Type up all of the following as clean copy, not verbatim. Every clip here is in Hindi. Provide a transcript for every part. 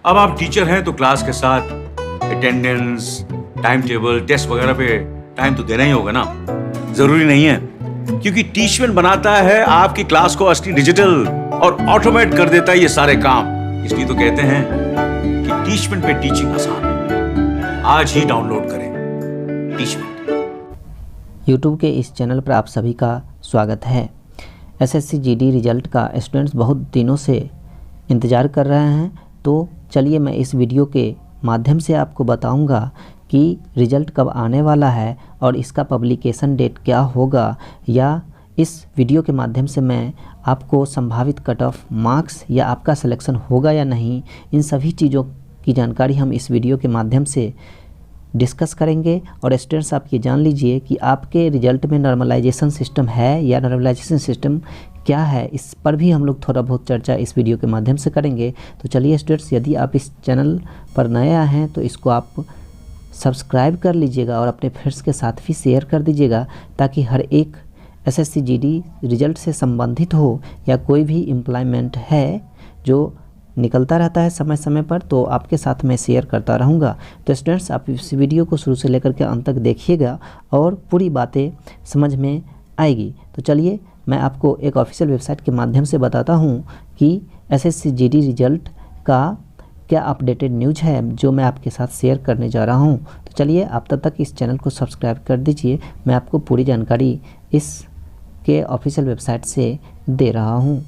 अब आप टीचर हैं तो क्लास के साथ अटेंडेंस, टाइम टेबल, टेस्ट वगैरह पे टाइम तो देना ही होगा ना। जरूरी नहीं है, क्योंकि टीचमेंट बनाता है आपकी क्लास को असली डिजिटल और ऑटोमेट कर देता है ये सारे काम। इसलिए तो कहते हैं कि टीचमेंट पे टीचिंग आसान है। आज ही डाउनलोड करें टीचमेंट। यूट्यूब के इस चैनल पर आप सभी का स्वागत है। एसएससी जीडी रिजल्ट का स्टूडेंट्स बहुत दिनों से इंतज़ार कर रहे हैं, तो चलिए मैं इस वीडियो के माध्यम से आपको बताऊंगा कि रिज़ल्ट कब आने वाला है और इसका पब्लिकेशन डेट क्या होगा, या इस वीडियो के माध्यम से मैं आपको संभावित कट ऑफ मार्क्स या आपका सिलेक्शन होगा या नहीं, इन सभी चीज़ों की जानकारी हम इस वीडियो के माध्यम से डिस्कस करेंगे। और स्टूडेंट्स आप ये जान लीजिए कि आपके रिजल्ट में नॉर्मलाइजेशन सिस्टम है या नॉर्मलाइजेशन सिस्टम क्या है, इस पर भी हम लोग थोड़ा बहुत चर्चा इस वीडियो के माध्यम से करेंगे। तो चलिए स्टूडेंट्स, यदि आप इस चैनल पर नए आए हैं तो इसको आप सब्सक्राइब कर लीजिएगा और अपने फ्रेंड्स के साथ भी शेयर कर दीजिएगा, ताकि हर एक एसएससी जीडी रिजल्ट से संबंधित हो या कोई भी एम्प्लॉयमेंट है जो निकलता रहता है समय समय पर, तो आपके साथ मैं शेयर करता रहूँगा। तो स्टूडेंट्स, आप इस वीडियो को शुरू से लेकर के अंत तक देखिएगा और पूरी बातें समझ में आएगी। तो चलिए मैं आपको एक ऑफिशियल वेबसाइट के माध्यम से बताता हूँ कि एसएससी जीडी रिजल्ट का क्या अपडेटेड न्यूज़ है जो मैं आपके साथ शेयर करने जा रहा हूँ। तो चलिए आप तब तक इस चैनल को सब्सक्राइब कर दीजिए, मैं आपको पूरी जानकारी इस के ऑफिशियल वेबसाइट से दे रहा हूँ।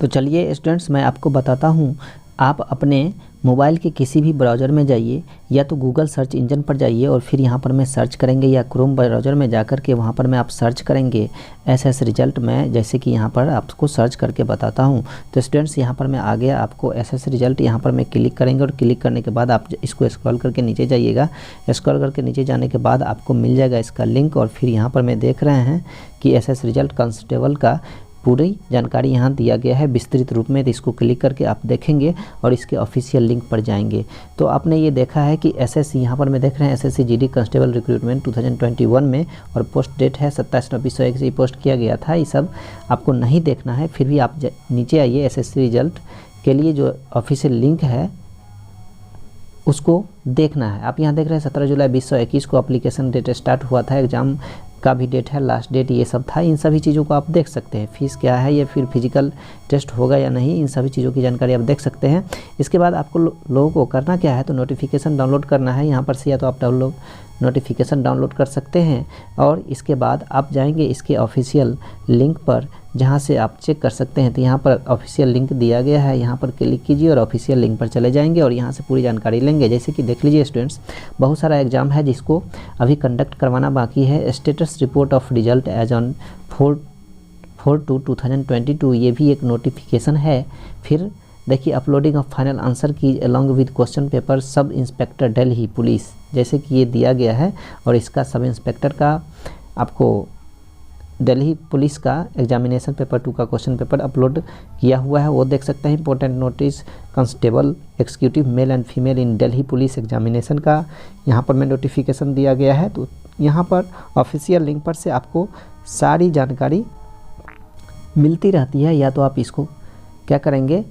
तो चलिए स्टूडेंट्स, मैं आपको बताता हूँ। आप अपने मोबाइल के किसी भी ब्राउज़र में जाइए, या तो गूगल सर्च इंजन पर जाइए और फिर यहाँ पर मैं सर्च करेंगे, या क्रोम ब्राउज़र में जाकर के वहाँ पर मैं आप सर्च करेंगे एसएस रिजल्ट में, जैसे कि यहाँ पर आपको सर्च करके बताता हूँ। तो स्टूडेंट्स, यहाँ पर मैं आ गया, आपको एसएस रिजल्ट यहाँ पर मैं क्लिक करेंगे और क्लिक करने के बाद आप इसको स्क्रॉल करके नीचे जाइएगा। स्क्रॉल करके नीचे जाने के बाद आपको मिल जाएगा इसका लिंक, और फिर यहाँ पर मैं देख रहे हैं कि एसएस रिजल्ट कांस्टेबल का पूरी जानकारी यहाँ दिया गया है विस्तृत रूप में। तो इसको क्लिक करके आप देखेंगे और इसके ऑफिशियल लिंक पर जाएंगे। तो आपने ये देखा है कि एसएससी, यहाँ पर मैं देख रहे हैं एसएससी जीडी कांस्टेबल रिक्रूटमेंट 2021 में, और पोस्ट डेट है 27/9/2001 से पोस्ट किया गया था। ये सब आपको नहीं देखना है, फिर भी आप नीचे आइए। एसएससी रिजल्ट के लिए जो ऑफिशियल लिंक है उसको देखना है। आप यहाँ देख रहे हैं 17 जुलाई 2021 को एप्लीकेशन डेट स्टार्ट हुआ था, एग्ज़ाम का भी डेट है, लास्ट डेट ये सब था। इन सभी चीज़ों को आप देख सकते हैं, फीस क्या है, या फिर फिजिकल टेस्ट होगा या नहीं, इन सभी चीज़ों की जानकारी आप देख सकते हैं। इसके बाद आपको लोगों को करना क्या है, तो नोटिफिकेशन डाउनलोड करना है यहाँ पर से, या तो आप नोटिफिकेशन डाउनलोड कर सकते हैं। और इसके बाद आप जाएंगे इसके ऑफिशियल लिंक पर, जहाँ से आप चेक कर सकते हैं। तो यहाँ पर ऑफिशियल लिंक दिया गया है, यहाँ पर क्लिक कीजिए और ऑफिशियल लिंक पर चले जाएंगे और यहाँ से पूरी जानकारी लेंगे। जैसे कि देख लीजिए स्टूडेंट्स, बहुत सारा एग्जाम है जिसको अभी कंडक्ट करवाना बाकी है। Status report of result as on 4/2/2022, ये भी एक नोटिफिकेशन है। फिर देखिए, uploading of final answer key along with question paper sub inspector Delhi police, जैसे कि ये दिया गया है। और इसका सब इंस्पेक्टर का आपको दिल्ली पुलिस का एग्जामिनेशन पेपर 2 का क्वेश्चन पेपर अपलोड किया हुआ है, वो देख सकते हैं। Important notice constable executive male and female in Delhi police examination का यहाँ पर में नोटिफिकेशन दिया गया है। तो यहाँ पर ऑफिशियल लिंक पर से आपको सारी जानकारी मिलती रहती है, या तो आप इसको क्या करेंगे,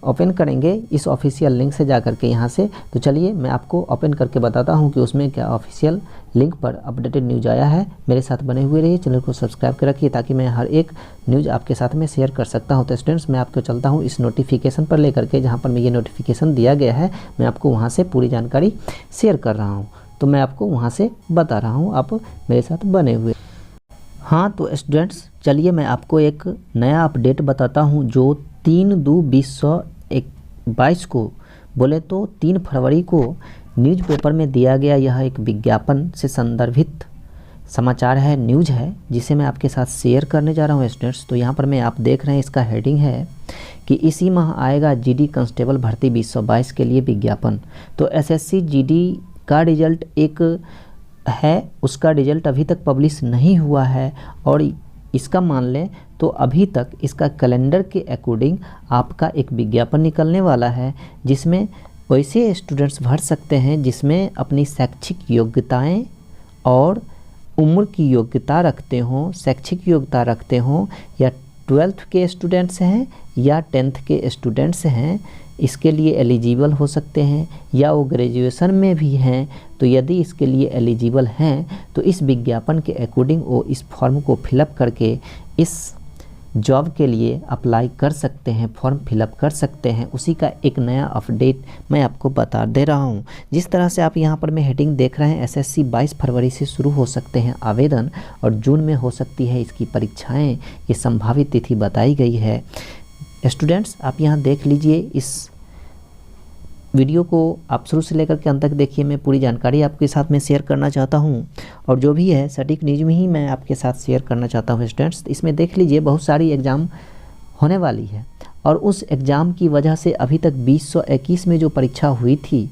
ओपन करेंगे इस ऑफिशियल लिंक से जा करके यहाँ से। तो चलिए मैं आपको ओपन करके बताता हूँ कि उसमें क्या ऑफिशियल लिंक पर अपडेटेड न्यूज़ आया है। मेरे साथ बने हुए रहिए, चैनल को सब्सक्राइब कर रखिए, ताकि मैं हर एक न्यूज़ आपके साथ में शेयर कर सकता हूँ। तो स्टूडेंट्स, मैं आपको चलता हूँ इस नोटिफिकेशन पर लेकर के, जहाँ पर मैं ये नोटिफिकेशन दिया गया है, मैं आपको वहाँ से पूरी जानकारी शेयर कर रहा हूँ। तो मैं आपको वहाँ से बता रहा हूँ, आप मेरे साथ बने हुए। हाँ तो स्टूडेंट्स, चलिए मैं आपको एक नया अपडेट बताता हूँ जो 3/2/2022 को, बोले तो 3 फरवरी को न्यूज़पेपर में दिया गया यह एक विज्ञापन से संदर्भित समाचार है, न्यूज़ है, जिसे मैं आपके साथ शेयर करने जा रहा हूँ स्टूडेंट्स। तो यहाँ पर मैं आप देख रहे हैं, इसका हेडिंग है कि इसी माह आएगा जीडी कांस्टेबल भर्ती 2022 के लिए विज्ञापन। तो एसएससी जीडी का रिजल्ट एक है, उसका रिजल्ट अभी तक पब्लिश नहीं हुआ है, और इसका मान लें तो अभी तक इसका कैलेंडर के अकॉर्डिंग आपका एक विज्ञापन निकलने वाला है, जिसमें वैसे स्टूडेंट्स भर सकते हैं जिसमें अपनी शैक्षिक योग्यताएं और उम्र की योग्यता रखते हों, शैक्षिक योग्यता रखते हों, या 12th के स्टूडेंट्स हैं या 10th के स्टूडेंट्स हैं, इसके लिए एलिजिबल हो सकते हैं या वो ग्रेजुएशन में भी हैं, तो यदि इसके लिए एलिजिबल हैं तो इस विज्ञापन के अकॉर्डिंग वो इस फॉर्म को फिलअप करके इस जॉब के लिए अप्लाई कर सकते हैं, फॉर्म फिलअप कर सकते हैं। उसी का एक नया अपडेट मैं आपको बता दे रहा हूं। जिस तरह से आप यहां पर मैं हेडिंग देख रहे हैं, एसएससी 22 फरवरी से शुरू हो सकते हैं आवेदन और जून में हो सकती है इसकी परीक्षाएं, ये संभावित तिथि बताई गई है। स्टूडेंट्स, आप यहाँ देख लीजिए, इस वीडियो को आप शुरू से लेकर के अंत तक देखिए। मैं पूरी जानकारी आपके साथ में शेयर करना चाहता हूं और जो भी है सटीक न्यूज़ में ही मैं आपके साथ शेयर करना चाहता हूं। स्टूडेंट्स, इसमें देख लीजिए बहुत सारी एग्ज़ाम होने वाली है और उस एग्ज़ाम की वजह से अभी तक 2021 में जो परीक्षा हुई थी,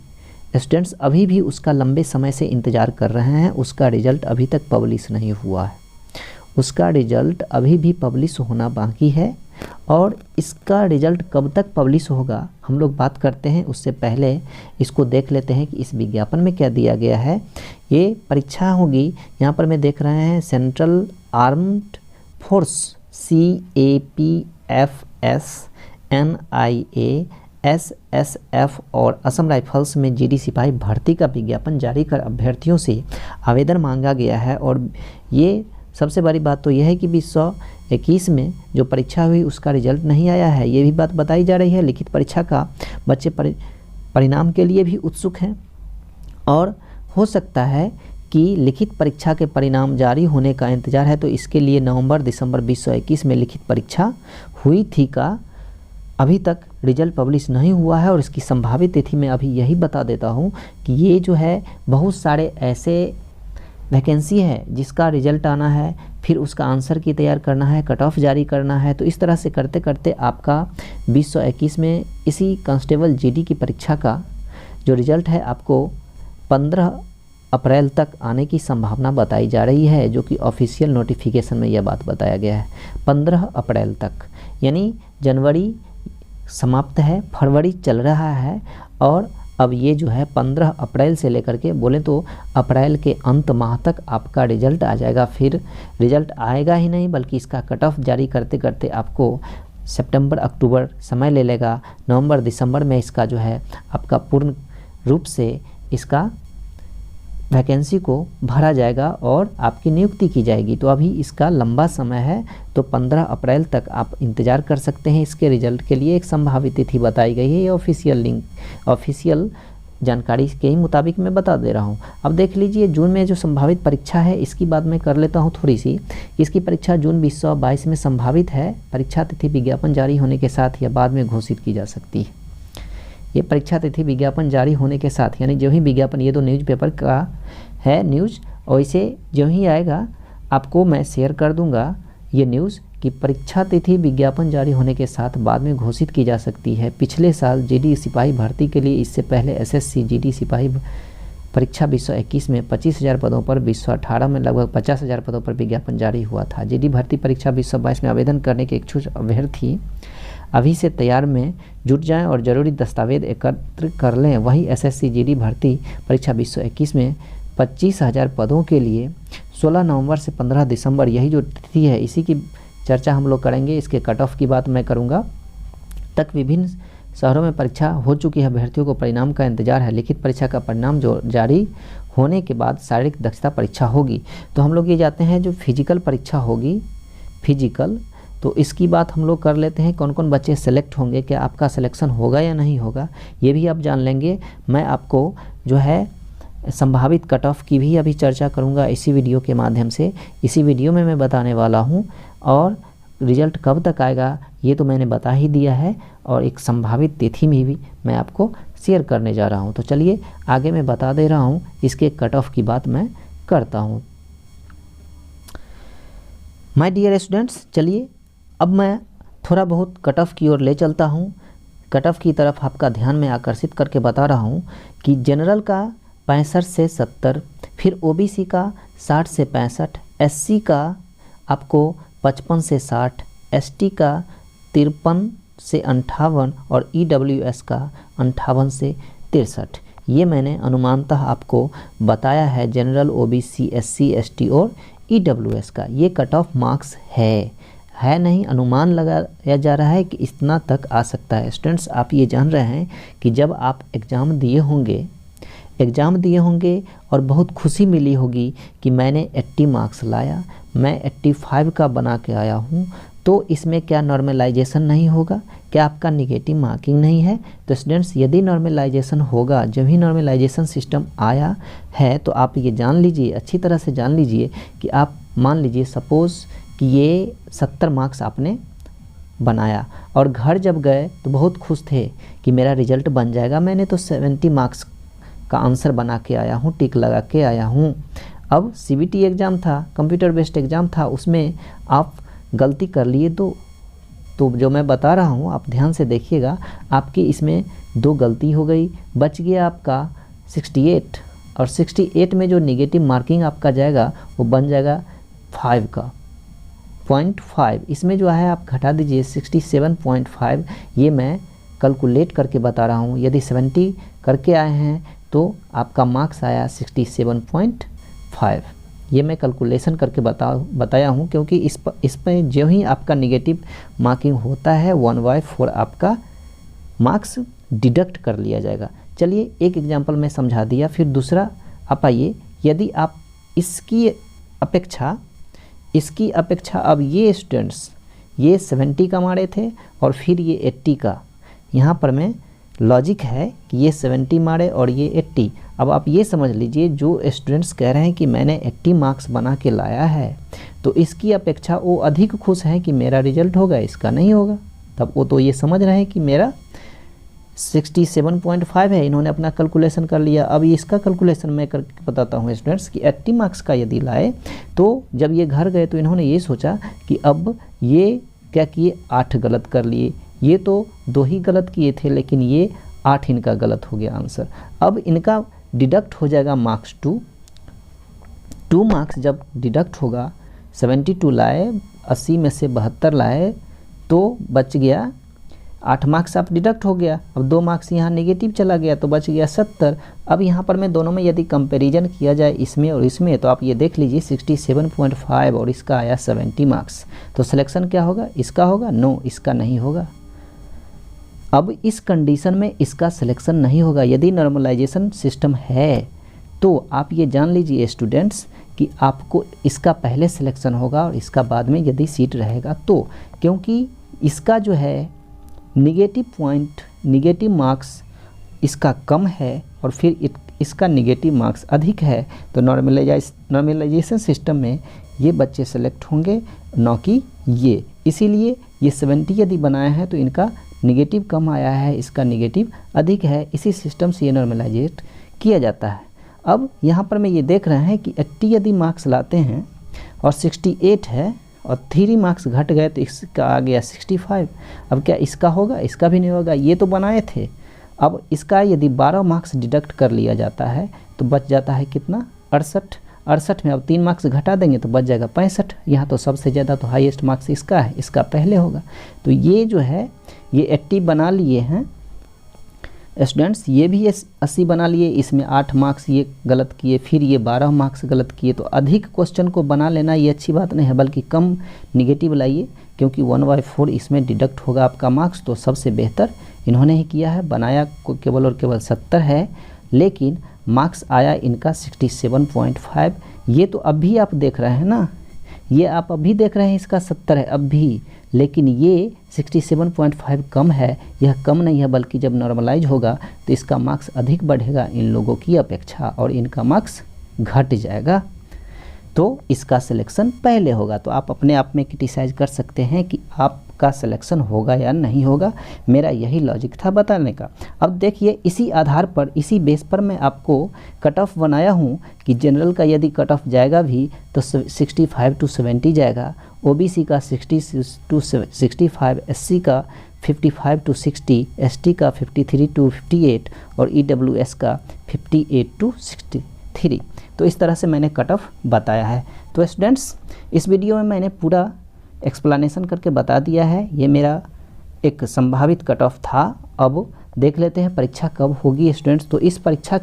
स्टूडेंट्स अभी भी उसका लंबे समय से इंतज़ार कर रहे हैं। उसका रिज़ल्ट अभी तक पब्लिश नहीं हुआ है, उसका रिज़ल्ट अभी भी पब्लिश होना बाकी है और इसका रिज़ल्ट कब तक पब्लिश होगा हम लोग बात करते हैं। उससे पहले इसको देख लेते हैं कि इस विज्ञापन में क्या दिया गया है। ये परीक्षा होगी, यहाँ पर मैं देख रहे हैं central armed force CAPFS NIA SSF और असम राइफल्स में GD सिपाही भर्ती का विज्ञापन जारी कर अभ्यर्थियों से आवेदन मांगा गया है। और ये सबसे बड़ी बात तो यह है कि 2021 में जो परीक्षा हुई उसका रिजल्ट नहीं आया है, ये भी बात बताई जा रही है। लिखित परीक्षा का बच्चे परिणाम के लिए भी उत्सुक हैं और हो सकता है कि लिखित परीक्षा के परिणाम जारी होने का इंतज़ार है, तो इसके लिए नवंबर-दिसंबर 2021 में लिखित परीक्षा हुई थी का अभी तक रिजल्ट पब्लिश नहीं हुआ है। और इसकी संभावित तिथि में अभी यही बता देता हूँ कि ये जो है बहुत सारे ऐसे वैकेंसी है जिसका रिजल्ट आना है, फिर उसका आंसर की तैयार करना है, कट ऑफ जारी करना है। तो इस तरह से करते करते आपका 2021 में इसी कांस्टेबल GD की परीक्षा का जो रिजल्ट है आपको 15 अप्रैल तक आने की संभावना बताई जा रही है, जो कि ऑफिशियल नोटिफिकेशन में यह बात बताया गया है 15 अप्रैल तक। यानी जनवरी समाप्त है, फरवरी चल रहा है और अब ये जो है 15 अप्रैल से लेकर के बोले तो अप्रैल के अंत माह तक आपका रिजल्ट आ जाएगा। फिर रिजल्ट आएगा ही नहीं बल्कि इसका कट ऑफ जारी करते करते आपको सितंबर अक्टूबर समय ले लेगा। नवंबर दिसंबर में इसका जो है आपका पूर्ण रूप से इसका वैकेंसी को भरा जाएगा और आपकी नियुक्ति की जाएगी। तो अभी इसका लंबा समय है, तो 15 अप्रैल तक आप इंतज़ार कर सकते हैं इसके रिजल्ट के लिए। एक संभावित तिथि बताई गई है, ये ऑफिशियल जानकारी के ही मुताबिक मैं बता दे रहा हूँ। अब देख लीजिए जून में जो संभावित परीक्षा है इसकी बात मैं कर लेता हूँ थोड़ी सी। इसकी परीक्षा जून 2022 में संभावित है। परीक्षा तिथि विज्ञापन जारी होने के साथ या बाद में घोषित की जा सकती है। ये परीक्षा तिथि विज्ञापन जारी होने के साथ, यानी जो ही विज्ञापन, ये तो न्यूज़पेपर का है न्यूज़, और इसे जो ही आएगा आपको मैं शेयर कर दूंगा ये न्यूज़ कि परीक्षा तिथि विज्ञापन जारी होने के साथ बाद में घोषित की जा सकती है। पिछले साल GD सिपाही भर्ती के लिए, इससे पहले SSC GD सिपाही परीक्षा 2021 में 25,000 पदों पर, 2018 में लगभग 50,000 पदों पर विज्ञापन जारी हुआ था। GD भर्ती परीक्षा 2022 में आवेदन करने के इच्छुक अभ्यर्थी अभी से तैयार में जुट जाएं और ज़रूरी दस्तावेज एकत्र कर लें। वहीं SSC GD भर्ती परीक्षा 2021 में 25,000 पदों के लिए 16 नवंबर से 15 दिसंबर यही जो तिथि है, इसी की चर्चा हम लोग करेंगे। इसके कट ऑफ की बात मैं करूंगा। तक विभिन्न शहरों में परीक्षा हो चुकी है, अभ्यर्थियों को परिणाम का इंतजार है। लिखित परीक्षा का परिणाम जो जारी होने के बाद शारीरिक दक्षता परीक्षा होगी। तो हम लोग ये जाते हैं जो फिजिकल परीक्षा होगी, फिजिकल, तो इसकी बात हम लोग कर लेते हैं। कौन कौन बच्चे सेलेक्ट होंगे, क्या आपका सिलेक्शन होगा या नहीं होगा, ये भी आप जान लेंगे। मैं आपको जो है संभावित कट ऑफ की भी अभी चर्चा करूंगा इसी वीडियो के माध्यम से। इसी वीडियो में मैं बताने वाला हूं और रिजल्ट कब तक आएगा ये तो मैंने बता ही दिया है, और एक संभावित तिथि में भी मैं आपको शेयर करने जा रहा हूं। तो चलिए आगे मैं बता दे रहा हूं, इसके कट ऑफ की बात मैं करता हूं। माय डियर स्टूडेंट्स, चलिए अब मैं थोड़ा बहुत कट ऑफ की ओर ले चलता हूं। कट ऑफ की तरफ आपका ध्यान में आकर्षित करके बता रहा हूं कि जनरल का 65 से 70, फिर OBC का 60 से 65, SC का आपको 55 से 60, ST का 53 से 58 और EWS का 58 से 63। ये मैंने अनुमानतः आपको बताया है जनरल, OBC, SC, ST और EWS का। ये कट ऑफ मार्क्स है। है नहीं, अनुमान लगाया जा रहा है कि इतना तक आ सकता है। स्टूडेंट्स, आप ये जान रहे हैं कि जब आप एग्ज़ाम दिए होंगे और बहुत खुशी मिली होगी कि मैंने 80 मार्क्स लाया, मैं 85 का बना के आया हूँ, तो इसमें क्या नॉर्मलाइजेशन नहीं होगा? क्या आपका निगेटिव मार्किंग नहीं है? तो स्टूडेंट्स, यदि नॉर्मलाइजेशन होगा, जब ही नॉर्मलाइजेशन सिस्टम आया है, तो आप ये जान लीजिए, अच्छी तरह से जान लीजिए कि आप मान लीजिए सपोज़ कि ये 70 मार्क्स आपने बनाया और घर जब गए तो बहुत खुश थे कि मेरा रिजल्ट बन जाएगा, मैंने तो 70 मार्क्स का आंसर बना के आया हूँ, टिक लगा के आया हूँ। अब CBT एग्ज़ाम था, कंप्यूटर बेस्ड एग्ज़ाम था, उसमें आप गलती कर लिए तो जो मैं बता रहा हूँ आप ध्यान से देखिएगा, आपकी इसमें 2 गलती हो गई, बच गया आपका 68, और 68 में जो निगेटिव मार्किंग आपका जाएगा वो बन जाएगा 5 का 0.5। इसमें जो है आप घटा दीजिए 67.5, ये मैं कैलकुलेट करके बता रहा हूँ। यदि 70 करके आए हैं तो आपका मार्क्स आया 67.5। ये मैं कैलकुलेशन करके बताया हूँ, क्योंकि इस पर जो ही आपका निगेटिव मार्किंग होता है 1/4 आपका मार्क्स डिडक्ट कर लिया जाएगा। चलिए एक एग्जांपल मैं समझा दिया, फिर दूसरा आप आइए। यदि आप इसकी अपेक्षा अब ये स्टूडेंट्स ये 70 का मारे थे और फिर ये 80 का, यहाँ पर मैं लॉजिक है कि ये 70 मारे और ये 80। अब आप ये समझ लीजिए, जो स्टूडेंट्स कह रहे हैं कि मैंने 80 मार्क्स बना के लाया है, तो इसकी अपेक्षा वो अधिक खुश हैं कि मेरा रिजल्ट होगा, इसका नहीं होगा। तब वो तो ये समझ रहे हैं कि मेरा 67.5 है, इन्होंने अपना कैलकुलेशन कर लिया। अब इसका कैलकुलेशन मैं करके बताता हूँ स्टूडेंट्स कि 80 मार्क्स का यदि लाए, तो जब ये घर गए तो इन्होंने ये सोचा कि अब ये क्या किए, 8 गलत कर लिए। ये तो 2 ही गलत किए थे, लेकिन ये 8 इनका गलत हो गया आंसर। अब इनका डिडक्ट हो जाएगा मार्क्स 2 मार्क्स जब डिडक्ट होगा, 72 लाए, 80 में से 72 लाए, तो बच गया 8 मार्क्स आप डिडक्ट हो गया। अब 2 मार्क्स यहाँ नेगेटिव चला गया तो बच गया 70। अब यहाँ पर मैं दोनों में यदि कंपैरिजन किया जाए इसमें और इसमें, तो आप ये देख लीजिए 67.5 और इसका आया 70 मार्क्स। तो सिलेक्शन क्या होगा, इसका होगा? नो, इसका नहीं होगा। अब इस कंडीशन में इसका सिलेक्शन नहीं होगा। यदि नॉर्मलाइजेशन सिस्टम है तो आप ये जान लीजिए स्टूडेंट्स कि आपको इसका पहले सिलेक्शन होगा और इसका बाद में यदि सीट रहेगा तो, क्योंकि इसका जो है निगेटिव मार्क्स इसका कम है और फिर इसका निगेटिव मार्क्स अधिक है, तो नॉर्मलाइजेशन सिस्टम में ये बच्चे सेलेक्ट होंगे, न कि ये। इसीलिए ये 70 यदि बनाया है तो इनका निगेटिव कम आया है, इसका निगेटिव अधिक है। इसी सिस्टम से ये नॉर्मलाइजेट किया जाता है। अब यहाँ पर मैं ये देख रहे हैं कि 80 यदि मार्क्स लाते हैं और 68 है और 3 मार्क्स घट गए तो इसका आ गया 65। अब क्या इसका होगा? इसका भी नहीं होगा, ये तो बनाए थे। अब इसका यदि 12 मार्क्स डिडक्ट कर लिया जाता है तो बच जाता है कितना, 68 में अब 3 मार्क्स घटा देंगे तो बच जाएगा 65। यहाँ तो सबसे ज़्यादा तो हाईएस्ट मार्क्स इसका है, इसका पहले होगा। तो ये जो है ये 80 बना लिए हैं स्टूडेंट्स, ये भी 80 बना लिए, इसमें 8 मार्क्स ये गलत किए, फिर ये 12 मार्क्स गलत किए। तो अधिक क्वेश्चन को बना लेना ये अच्छी बात नहीं है, बल्कि कम निगेटिव लाइए, क्योंकि 1/4 इसमें डिडक्ट होगा आपका मार्क्स। तो सबसे बेहतर इन्होंने ही किया है, बनाया केवल और केवल 70 है, लेकिन मार्क्स आया इनका 67.5। ये तो अभी आप देख रहे हैं ना, ये आप अभी देख रहे हैं इसका 70 है अभी, लेकिन ये 67.5 कम है। यह कम नहीं है, बल्कि जब नॉर्मलाइज होगा तो इसका मार्क्स अधिक बढ़ेगा इन लोगों की अपेक्षा और इनका मार्क्स घट जाएगा। तो इसका सिलेक्शन पहले होगा। तो आप अपने आप में क्रिटिसाइज कर सकते हैं कि आपका सिलेक्शन होगा या नहीं होगा। मेरा यही लॉजिक था बताने का। अब देखिए, इसी आधार पर, इसी बेस पर मैं आपको कट ऑफ बनाया हूँ कि जनरल का यदि कट ऑफ जाएगा भी तो 65 to 70 जाएगा, OBC का 60 to 65, SC का 55 to 60, ST का 53 to 58 और EWS का 58 to 63। तो इस तरह से मैंने कट ऑफ बताया है। तो स्टूडेंट्स, इस वीडियो में मैंने पूरा एक्सप्लेनेशन करके बता दिया है। ये मेरा एक संभावित कट ऑफ था। अब देख लेते हैं परीक्षा कब होगी स्टूडेंट्स। तो इस परीक्षा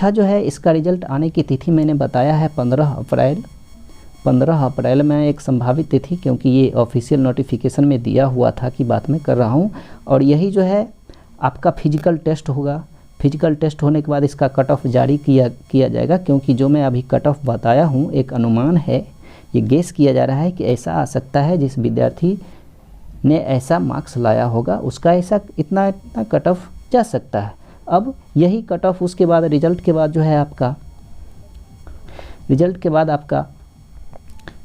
जो है, इसका रिजल्ट आने की तिथि मैंने बताया है 15 अप्रैल 15 अप्रैल में एक संभावित तिथि, क्योंकि ये ऑफिशियल नोटिफिकेशन में दिया हुआ था कि बात मैं कर रहा हूँ। और यही जो है आपका फिजिकल टेस्ट होगा। फिजिकल टेस्ट होने के बाद इसका कट ऑफ जारी किया जाएगा, क्योंकि जो मैं अभी कट ऑफ बताया हूँ एक अनुमान है, ये गेस किया जा रहा है कि ऐसा आ सकता है जिस विद्यार्थी ने ऐसा मार्क्स लाया होगा उसका ऐसा इतना कट ऑफ जा सकता है। अब यही कट ऑफ उसके बाद रिजल्ट के बाद जो है आपका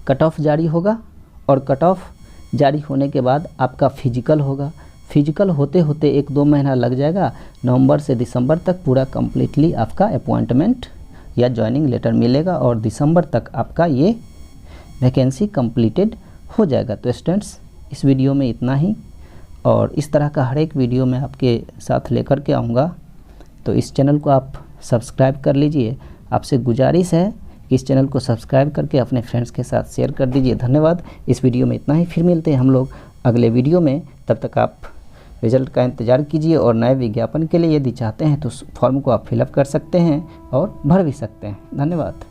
कट ऑफ जारी होगा, और कट ऑफ जारी होने के बाद आपका फिजिकल होगा। फिजिकल होते होते 1-2 महीना लग जाएगा, नवंबर से दिसंबर तक पूरा कम्प्लीटली आपका अपॉइंटमेंट या जॉइनिंग लेटर मिलेगा, और दिसंबर तक आपका ये वैकेंसी कंप्लीटेड हो जाएगा। तो स्टूडेंट्स, इस वीडियो में इतना ही, और इस तरह का हर एक वीडियो मैं आपके साथ लेकर के आऊँगा। तो इस चैनल को आप सब्सक्राइब कर लीजिए। आपसे गुजारिश है कि इस चैनल को सब्सक्राइब करके अपने फ्रेंड्स के साथ शेयर कर दीजिए। धन्यवाद। इस वीडियो में इतना ही, फिर मिलते हैं हम लोग अगले वीडियो में। तब तक आप रिजल्ट का इंतज़ार कीजिए, और नए विज्ञापन के लिए यदि चाहते हैं तो फॉर्म को आप फिलअप कर सकते हैं और भर भी सकते हैं। धन्यवाद।